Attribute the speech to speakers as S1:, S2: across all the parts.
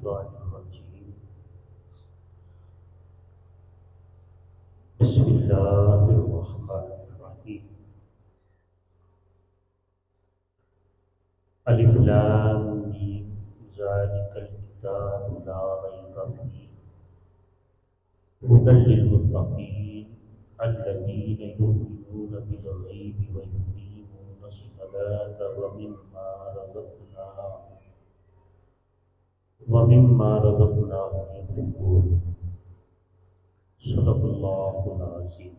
S1: الشیطان الرجیم بسم اللہ الرحمن الرحیم الف لام میم ذالک الکتاب لا ریب فیہ ھدی للمتقین الذین یؤمنون بالغیب ویقیمون الصلاۃ ومما رزقناہم ينفقون صدق اللہ العظیم۔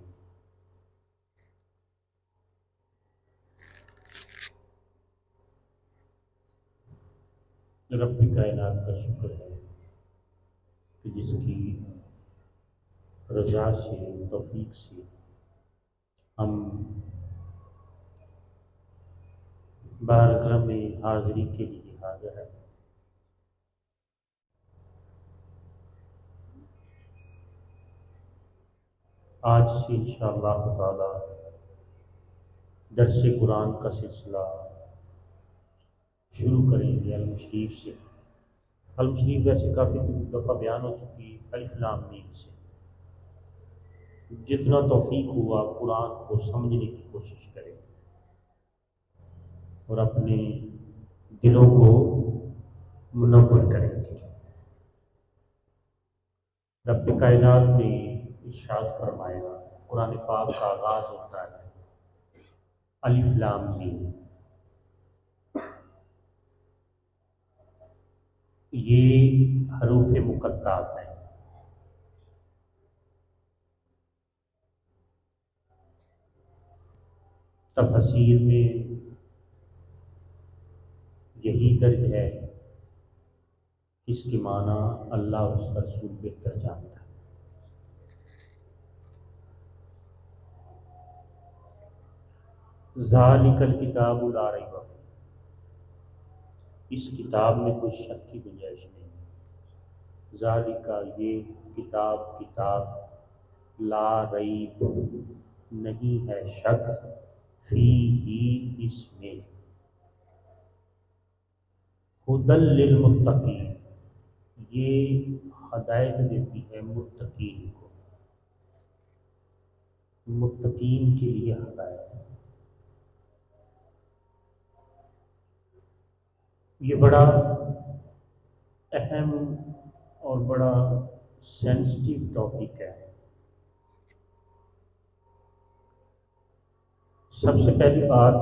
S1: رب کائنات کا شکر ہے کہ جس کی رضا سے توفیق سے ہم بارگاہ میں حاضری کے لیے حاضر ہیں۔ آج سے انشاءاللہ تعالی درس قرآن کا سلسلہ شروع کریں گے علم شریف سے۔ علم شریف ویسے کافی دفعہ بیان ہو چکی ہے الف لام میم سے۔ جتنا توفیق ہوا قرآن کو سمجھنے کی کوشش کریں اور اپنے دلوں کو منور کریں گے۔ رب کائنات نے ارشاد فرمایا، قرآن پاک کا آغاز ہوتا ہے الف لام میم۔ یہ حروف مقطعات ہیں۔ تفسیر میں یہی درج ہے، اس کے معنی اللہ اور اس کا رسول بہتر جانتا ہے۔ ذالک الکتاب لا ریب فیہ، اس کتاب میں کوئی شک کی گنجائش نہیں۔ ذالک یہ کتاب لا ریب نہیں ہے شک، فیہ اس میں، ھدی للمتقین یہ ہدایت دیتی ہے متقین کو، متقین کے لیے ہدایت ہے۔ یہ بڑا اہم اور بڑا سینسٹیو ٹاپک ہے۔ سب سے پہلی بات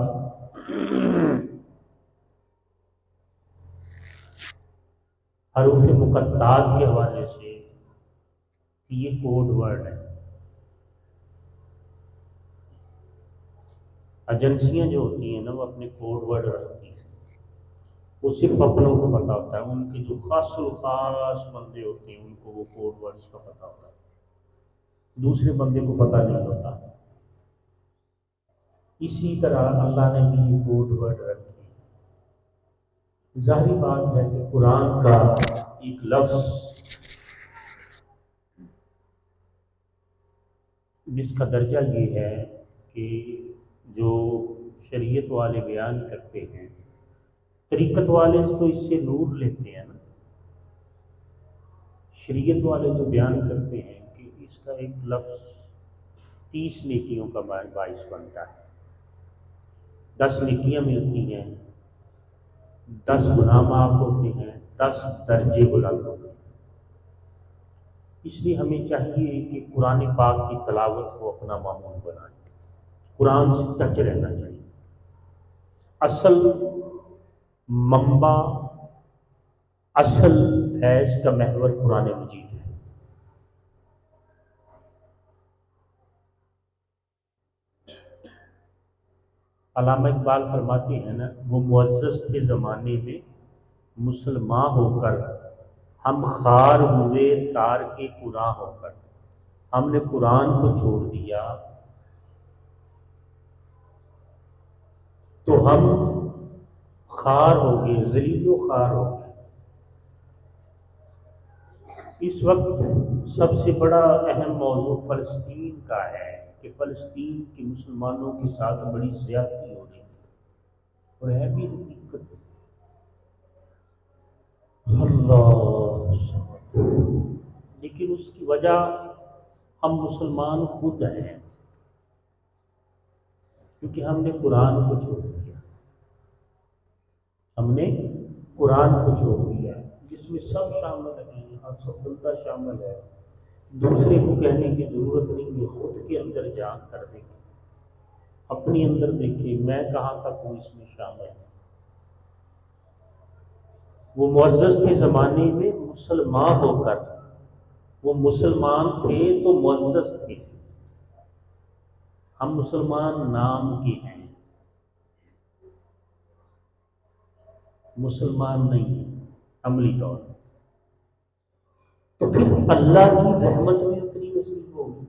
S1: حروف مقطعات کے حوالے سے کہ یہ کوڈ ورڈ ہے۔ ایجنسیاں جو ہوتی ہیں نا وہ اپنے کوڈ ورڈ رکھتی ہیں، وہ صرف اپنوں کو پتہ ہوتا ہے۔ ان کے جو خاص الخاص بندے ہوتے ہیں ان کو وہ کوڈ ورڈز کا پتہ ہوتا ہے، دوسرے بندے کو پتہ نہیں ہوتا۔ اسی طرح اللہ نے بھی یہ کوڈ ورڈ رکھے۔ ظاہری بات ہے کہ قرآن کا ایک لفظ جس کا درجہ یہ ہے کہ جو شریعت والے بیان کرتے ہیں، طریقت والے تو اس سے نور لیتے ہیں نا، شریعت والے جو بیان کرتے ہیں کہ اس کا ایک لفظ 30 نیکیوں کا باعث بنتا ہے، 10 نیکیاں ملتی ہیں، 10 گناہ معاف ہوتے ہیں، 10 درجے بلند ہوتے ہیں۔ اس لیے ہمیں چاہیے کہ قرآن پاک کی تلاوت کو اپنا معمول بنائیں، قرآن سے ٹچ رہنا چاہیے۔ اصل منبع، اصل فیض کا محور قرآن مجید ہے۔ علامہ اقبال فرماتے ہیں نا، وہ معزز تھے زمانے میں مسلمان ہو کر، ہم خوار ہوئے تارک قرآن ہو کر۔ ہم نے قرآن کو چھوڑ دیا تو ہم خوار ہو گئے، ذلیل و خوار ہو گئے۔ اس وقت سب سے بڑا اہم موضوع فلسطین کا ہے کہ فلسطین کے مسلمانوں کے ساتھ بڑی زیادتی ہو رہی ہے، اور ہے بھی حقیقت۔ اللہ الصمد، لیکن اس کی وجہ ہم مسلمان خود ہیں، کیونکہ ہم نے قرآن کو چھوڑ دیا، ہم نے قرآن کو چھوڑ دیا جس میں سب شامل ہیں اور سب بندہ شامل ہے، دوسرے کو کہنے کی ضرورت نہیں ہے، خود کے اندر جان کر دیکھیں، اپنے اندر دیکھیں میں کہاں تک ہوں اس میں شامل ہوں۔ وہ معزز تھے زمانے میں مسلمان ہو کر، وہ مسلمان تھے تو معزز تھے، ہم مسلمان نام کے ہیں، مسلمان نہیں عملی طور پر۔ تو پھر اللہ کی رحمت بھی اتنی نصیب ہوگی،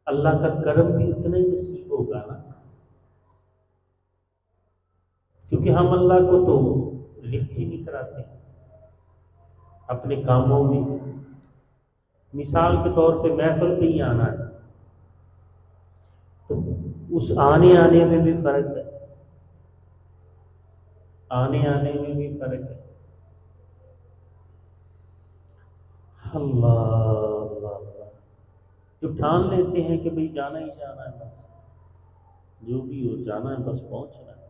S1: اللہ کا کرم بھی اتنا ہی نصیب ہوگا نا، کیونکہ ہم اللہ کو تو لفٹ ہی نہیں کراتے اپنے کاموں میں۔ مثال کے طور پہ محفل پہ ہی آنا ہے تو اس آنے میں بھی فرق ہے، آنے میں بھی فرق ہے۔ اللہ اللہ اللہ، جو ٹھان لیتے ہیں کہ بھئی جانا ہی جانا ہے، بس جو بھی ہو جانا ہے، بس پہنچنا ہے،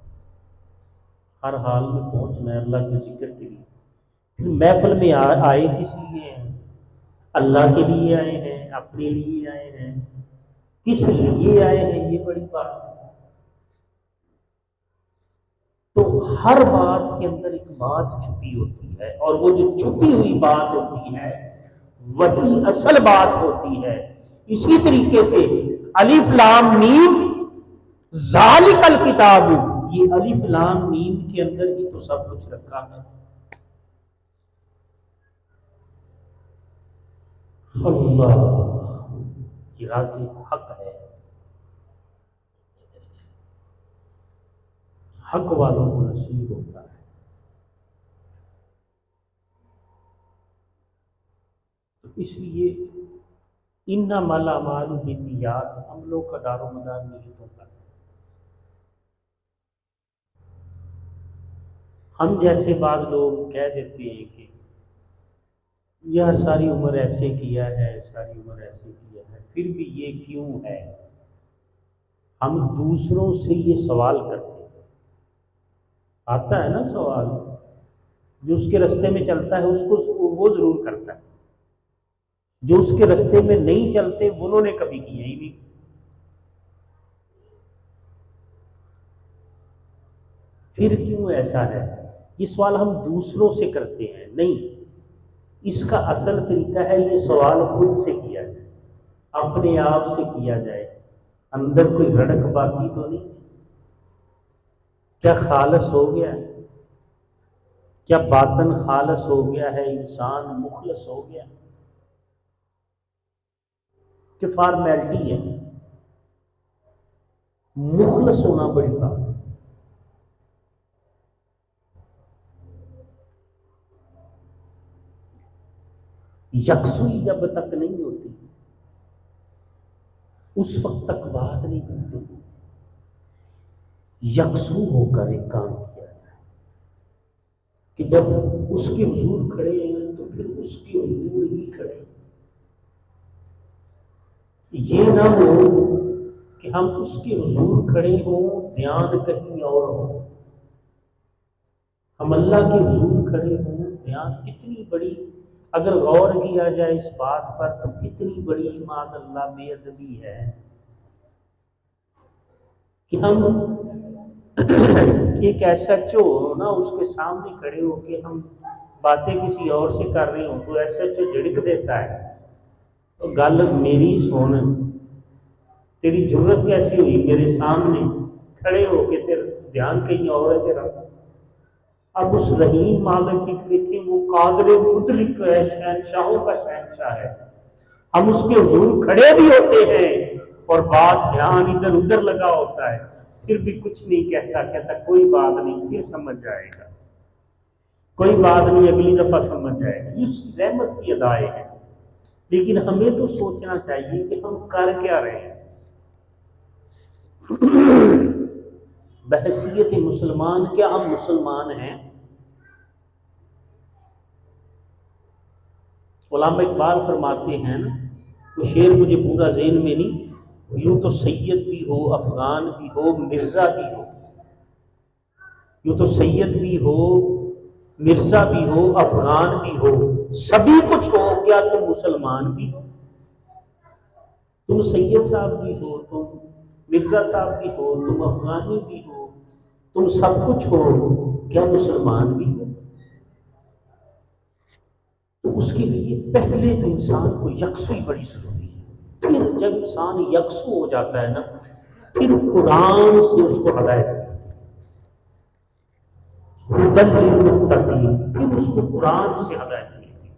S1: ہر حال میں پہنچنا ہے اللہ کے ذکر کے لیے۔ پھر محفل میں آئے کس لیے ہیں؟ اللہ کے لیے آئے ہیں، اپنے لیے آئے ہیں، کس لیے آئے ہیں یہ بڑی بات ہے۔ تو ہر بات کے اندر ایک بات چھپی ہوتی ہے، اور وہ جو چھپی ہوئی بات ہوتی ہے وہی اصل بات ہوتی ہے۔ اسی طریقے سے الف لام میم ذالک الکتاب، یہ الف لام میم کے اندر ہی تو سب کچھ رکھا ہے۔ اللہ، یہ راز حق ہے، حق والوں کو نصیب ہوتا ہے۔ اس لیے انما الاعمال بالنیات، عملوں کا دار و مدار نیتوں کا۔ ہم جیسے بعض لوگ کہہ دیتے ہیں کہ یار ساری عمر ایسے کیا ہے، ساری عمر ایسے کیا ہے، پھر بھی یہ کیوں ہے؟ ہم دوسروں سے یہ سوال کرتے ہیں، آتا ہے نا سوال، جو اس کے رستے میں چلتا ہے اس کو وہ ضرور کرتا ہے، جو اس کے رستے میں نہیں چلتے انہوں نے کبھی کیا ہی نہیں۔ پھر کیوں ایسا ہے؟ یہ سوال ہم دوسروں سے کرتے ہیں، نہیں، اس کا اصل طریقہ ہے یہ سوال خود سے کیا جائے، اپنے آپ سے کیا جائے، اندر کوئی رڑک باقی تو نہیں، کیا خالص ہو گیا ہے، کیا باطن خالص ہو گیا ہے، انسان مخلص ہو گیا، کہ فارمیلٹی ہے؟ مخلص ہونا بڑی بات ہے۔ یکسوئی جب تک نہیں ہوتی اس وقت تک بات نہیں بنتی، یکسو ہو کر ایک کام کیا جائے کہ جب اس کے حضور کھڑے ہیں تو پھر اس کے حضور ہی کھڑے ہیں، یہ نہ ہو کہ ہم اس کے حضور کھڑے ہوں دھیان کہیں اور ہو، ہم اللہ کے حضور کھڑے ہوں دھیان کتنی بڑی، اگر غور کیا جائے اس بات پر تو کتنی بڑی معاذ اللہ بے ادبی ہے کہ ہم ایک ایس ایچ او ہو نا، اس کے سامنے کھڑے ہو کے ہم باتیں کسی اور سے کر رہے ہوں تو ایس ایچ او جھڑک دیتا ہے، تو گل میری سن، تیری جرت کیسی ہوئی میرے سامنے کھڑے ہو کے تیرا دھیان کہیں اور ہے تیرا۔ اب اس رحیم مالک کی دیکھیں وہ قادر مطلق ہے، شہنشاہوں کا شہنشاہ ہے، ہم اس کے حضور کھڑے بھی ہوتے ہیں اور بات دھیان ادھر ادھر لگا ہوتا ہے، پھر بھی کچھ نہیں کہتا، کہتا کوئی بات نہیں پھر سمجھ جائے گا، کوئی بات نہیں اگلی دفعہ سمجھ جائے گا، یہ اس کی رحمت کی ادائیں ہیں۔ لیکن ہمیں تو سوچنا چاہیے کہ ہم کر کیا رہے ہیں۔ بحیثیت مسلمان کیا ہم مسلمان ہیں؟ علامہ اقبال فرماتے ہیں نا، وہ شعر مجھے پورا ذہن میں نہیں، یوں تو سید بھی ہو، افغان بھی ہو، مرزا بھی ہو، یوں تو سید بھی ہو، مرزا بھی ہو، افغان بھی ہو، سبھی کچھ ہو، کیا تم مسلمان بھی ہو؟ تم سید صاحب بھی ہو، تم مرزا صاحب بھی ہو، تم افغانی بھی ہو، تم سب کچھ ہو، کیا مسلمان بھی ہو؟ تو اس کے لیے پہلے تو انسان کو یکسوئی بڑی ضروری ہے، پھر جب انسان یکسو ہو جاتا ہے نا، پھر قرآن سے اس کو ہدایت ملتی، ہدی للمتقین، پھر اس کو قرآن سے ہدایت ملتی،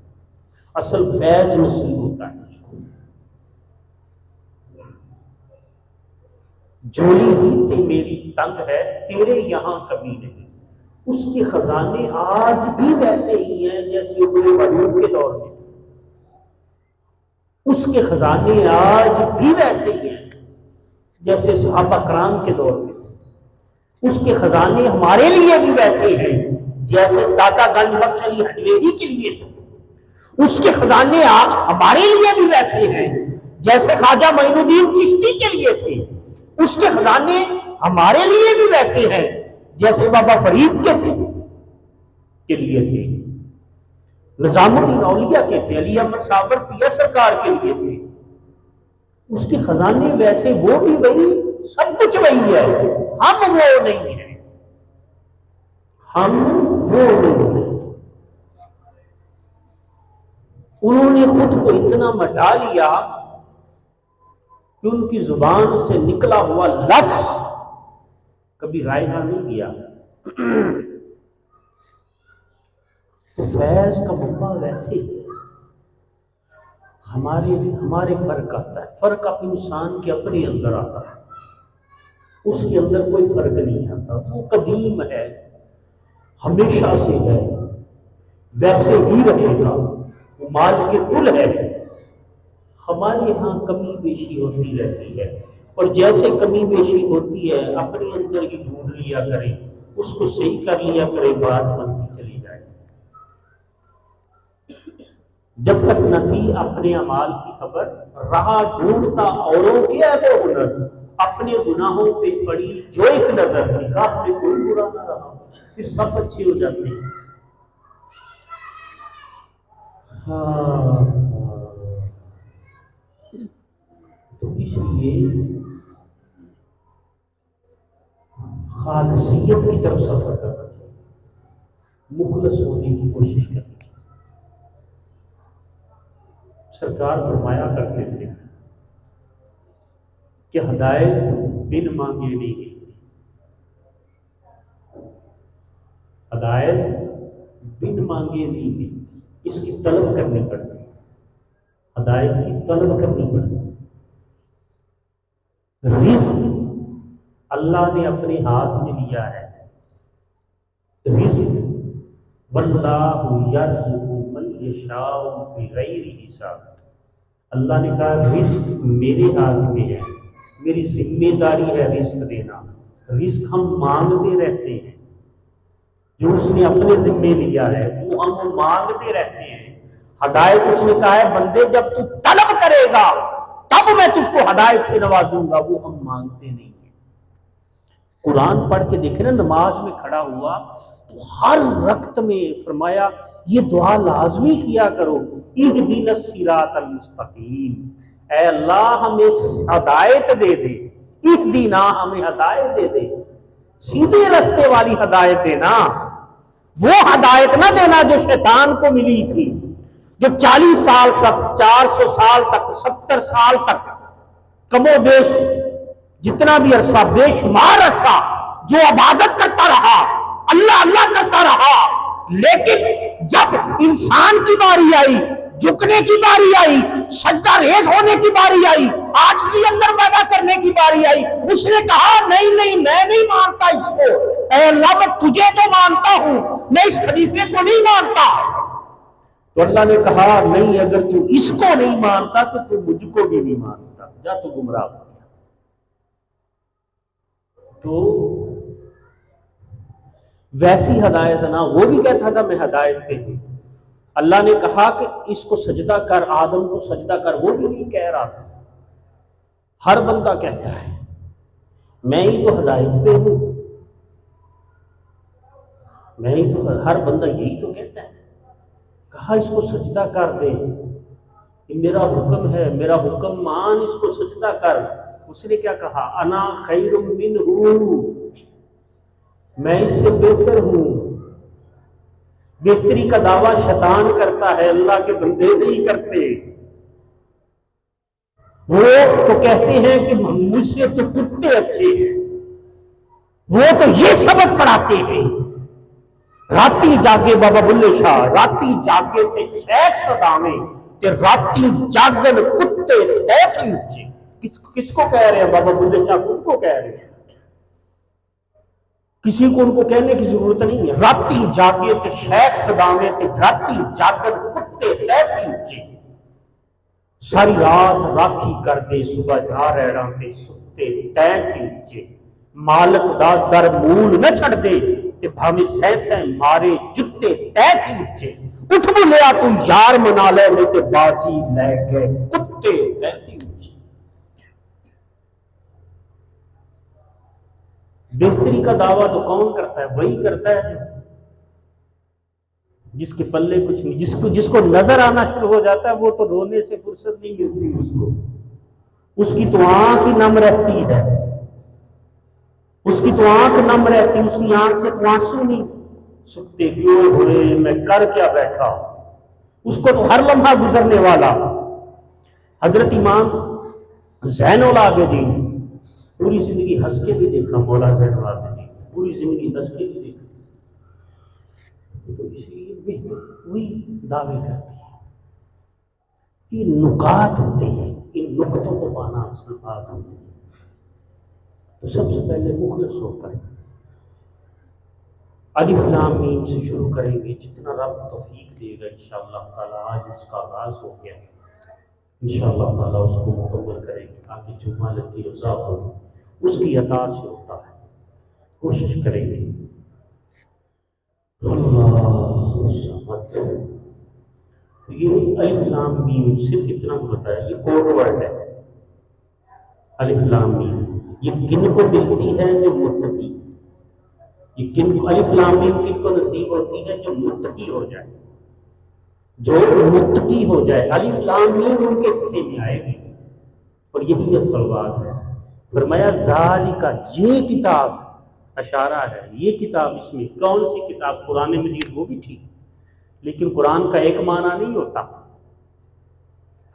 S1: اصل فیض نصیب ہوتا ہے اس کو۔ جھولی ہی تے میری تنگ ہے، تیرے یہاں کبھی نہیں، اس کے خزانے آج بھی ویسے ہی ہیں جیسے عمر فاروق کے دور میں تھے، اس کے خزانے آج بھی ویسے ہی ہیں جیسے صحابہ کرام کے دور میں تھے، اس کے خزانے ہمارے لیے بھی ویسے ہیں جیسے داتا گنج بخش علی ہڈویری کے لیے تھے، اس کے خزانے ہمارے لیے بھی ویسے ہیں جیسے خواجہ معین الدین چشتی کے لیے تھے، اس کے خزانے ہمارے لیے بھی ویسے ہیں جیسے بابا فرید کے لیے تھے، نظام الدین اولیاء کے تھے، علی احمد صابر پیا سرکار کے لیے تھے، اس کے خزانے ویسے، وہ بھی وہی، سب کچھ وہی ہے، ہم وہ نہیں ہیں، ہم وہ نہیں ہیں۔ انہوں نے خود کو اتنا مٹا لیا کہ ان کی زبان سے نکلا ہوا لفظ کبھی رائگاں نہیں گیا۔ تو فیض کا منبع ویسے ہی ہمارے فرق آتا ہے، فرق اپنے انسان کے اپنے اندر آتا ہے، اس کے اندر کوئی فرق نہیں آتا، وہ قدیم ہے، ہمیشہ سے ہے، ویسے ہی رہے گا، وہ مال کے کل ہے۔ ہمارے ہاں کمی بیشی ہوتی رہتی ہے، اور جیسے کمی بیشی ہوتی ہے اپنے اندر ہی ڈھونڈ لیا کریں، اس کو صحیح کر لیا کریں، بات بنتی چلی جائے۔ جب تک نہ تھی اپنے اعمال کی خبر، رہا ڈھونڈتا اوروں کے ہے وہ ہنر، اپنے گناہوں پہ پڑی جو ایک نظر، نگاہ پہ کوئی برا نہ رہا، پھر سب اچھے ہو جاتے ہیں۔ ہاں، تو اس لیے خالصیت کی طرف سفر کرنا چاہیے، مخلص ہونے کی کوشش کرنی چاہیے۔ سرکار فرمایا کرتے تھے کہ ہدایت بن مانگے نہیں ملتی، ہدایت بن مانگے نہیں ملتی، اس کی طلب کرنی پڑتی ہے، ہدایت کی طلب کرنی پڑتی ہے۔ رزق اللہ نے اپنے ہاتھ میں لیا ہے، رزق واللہ یرزق من یشاء بغیر حساب، اللہ نے کہا رزق میرے ہاتھ میں ہے، میری ذمہ داری ہے رزق دینا، رزق ہم مانگتے رہتے ہیں، جو اس نے اپنے ذمے لیا ہے وہ ہم مانگتے رہتے ہیں۔ ہدایت اس نے کہا ہے بندے جب تو طلب کرے گا تب میں تجھ کو ہدایت سے نوازوں گا، وہ ہم مانگتے نہیں ہیں۔ قرآن پڑھ کے دیکھیں نا، نماز میں کھڑا ہوا تو ہر رکعت میں فرمایا یہ دعا لازمی کیا کرو، اہدنا الصراط المستقیم، اے اللہ ہمیں ہدایت دے دے، اہدنا ہمیں ہدایت دے دے، سیدھے رستے والی ہدایت دینا، وہ ہدایت نہ دینا جو شیطان کو ملی تھی، جو 40 سال تک، 400 سال تک، 70 سال تک، کم و بیش جتنا بھی عرصہ، بے شمار عرصہ جو عبادت کرتا رہا، اللہ اللہ کرتا رہا، لیکن جب انسان کی باری آئی، جھکنے کی باری آئی، سجدہ ریز ہونے کی باری آئی، عاجزی اندر پیدا کرنے کی باری آئی، اس نے کہا نہیں نہیں میں نہیں مانتا اس کو، اے اللہ میں تجھے تو مانتا ہوں، میں اس خلیفے کو نہیں مانتا۔ تو اللہ نے کہا نہیں، اگر تو اس کو نہیں مانتا تو مجھ کو بھی نہیں مانتا، جا تو گمراہ ہو گیا۔ تو ویسی ہدایت نہ، وہ بھی کہتا تھا میں ہدایت پہ ہوں، اللہ نے کہا کہ اس کو سجدہ کر، آدم کو سجدہ کر، وہ بھی نہیں کہہ رہا تھا۔ ہر بندہ کہتا ہے میں ہی تو ہدایت پہ ہوں، میں ہی تو، ہر بندہ یہی تو کہتا ہے۔ کہا اس کو سجدہ کر دے، یہ میرا حکم ہے، میرا حکم مان، اس کو سجدہ کر۔ اس نے کیا کہا؟ انا خیر منہ، میں اس سے بہتر ہوں۔ بہتری کا دعویٰ شیطان کرتا ہے، اللہ کے بندے نہیں کرتے۔ وہ تو کہتے ہیں کہ مجھ سے تو کتے اچھے ہیں، وہ تو یہ سبق پڑھاتے ہیں، راتی جاگے بابا بلے شاہ، راتی جاگے تے شیخ صداویں تے راتی جاگن کتے بیٹھے اچھے۔ کس کو کہہ رہے ہیں؟ بابا بلے شاہ خود کو کہہ رہے ہیں، کسی کو ان کو کہنے کی ضرورت نہیں ہے۔ راتی جاگے تے شیخ صداویں تے راتی جاگن کتے بیٹھے اچھے، ساری رات راکھی کر دے صبح جا رہنا تے ستے تین تھی اچھے، مالک دا در مول نہ چھڑ دے تے بھاویں سہ سہ مارے جتے تے تھی اچھے۔ اٹھ بولیا تو یار منا لے نہیں تے بازی لے گئے کتے تے تھی اچھے۔ بہتری کا دعویٰ تو کون کرتا ہے؟ وہی کرتا ہے جو جس کے پلے کچھ نہیں، جس کو نظر آنا شروع ہو جاتا ہے وہ تو رونے سے فرصت نہیں ملتی اس کو، اس کی تو آنکھ ہی نم رہتی ہے، اس کی تو آنکھ نم رہتی، اس کی آنکھ سے تو آنسو نہیں سکتے کیوں ہوئے میں کر کیا بیٹھا، اس کو تو ہر لمحہ گزرنے والا۔ حضرت امام زین العابدین پوری زندگی ہنس کے بھی دیکھا، مولا زین العابدین پوری زندگی ہنس کے بھی دیکھا، تو اس لیے وہی دعوے کرتی ہے۔ یہ نکات ہوتے ہیں، ان نکتوں کو پانا اصل بات ہوتی ہے۔ تو سب سے پہلے مخلص ہو کر الف لام میم سے شروع کریں گے، جتنا رب توفیق دے گا انشاءاللہ تعالیٰ۔ آج اس کا آغاز ہو گیا، انشاءاللہ تعالیٰ اس کو مکمل کریں گے تاکہ جو مالک کی رضا ہو اس کی عطا سے ہوتا ہے، کوشش کریں گے۔ اللہ الصمد۔ یہ الف لام میم صرف اتنا بتایا، یہ کوڈ ورڈ ہے۔ الف لام میم یہ کن کو ملتی ہے؟ جو متقی۔ یہ کن کو الف لام میم کن کو نصیب ہوتی ہے؟ جو متقی ہو جائے، جو متقی ہو جائے۔ الف لام میم ان کے حصے میں آئے گی، اور یہی اصل بات ہے۔ فرمایا ذالک، یہ کتاب، اشارہ ہے یہ کتاب، اس میں کون سی کتاب؟ قرآن مجید، وہ بھی ٹھیک، لیکن قرآن کا ایک معنی نہیں ہوتا۔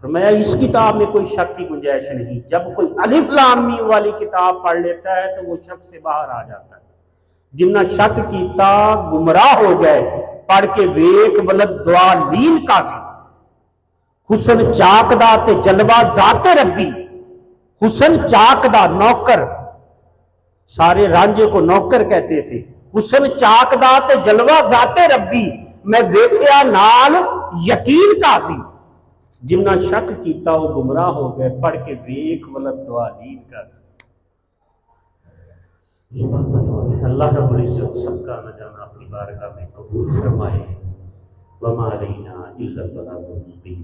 S1: فرمایا اس کتاب میں کوئی شک کی گنجائش نہیں۔ جب کوئی الف لام میم والی کتاب پڑھ لیتا ہے تو وہ شک سے باہر آ جاتا ہے۔ جنہ شک کیتا گمراہ ہو گئے، پڑھ کے ویک ولد دعا لین کافی، حسن چاک دا تے جلوہ ذات ربی۔ حسن چاک دا، نوکر، سارے رانجے کو نوکر کہتے تھے۔ حسن چاک دا تے جلوہ ذات ربی، میں ویکھیا نال یقین قاضی۔ جنہ شک کیتا وہ گمراہ ہو گئے، پڑھ کے ویک ولد دعا لین قاضی۔ یہ بات ہے، اللہ رب العزت سب کا نہ جانا اپنی بارگاہ میں قبول فرمائے۔ وما علینا الا البلاغ المبین۔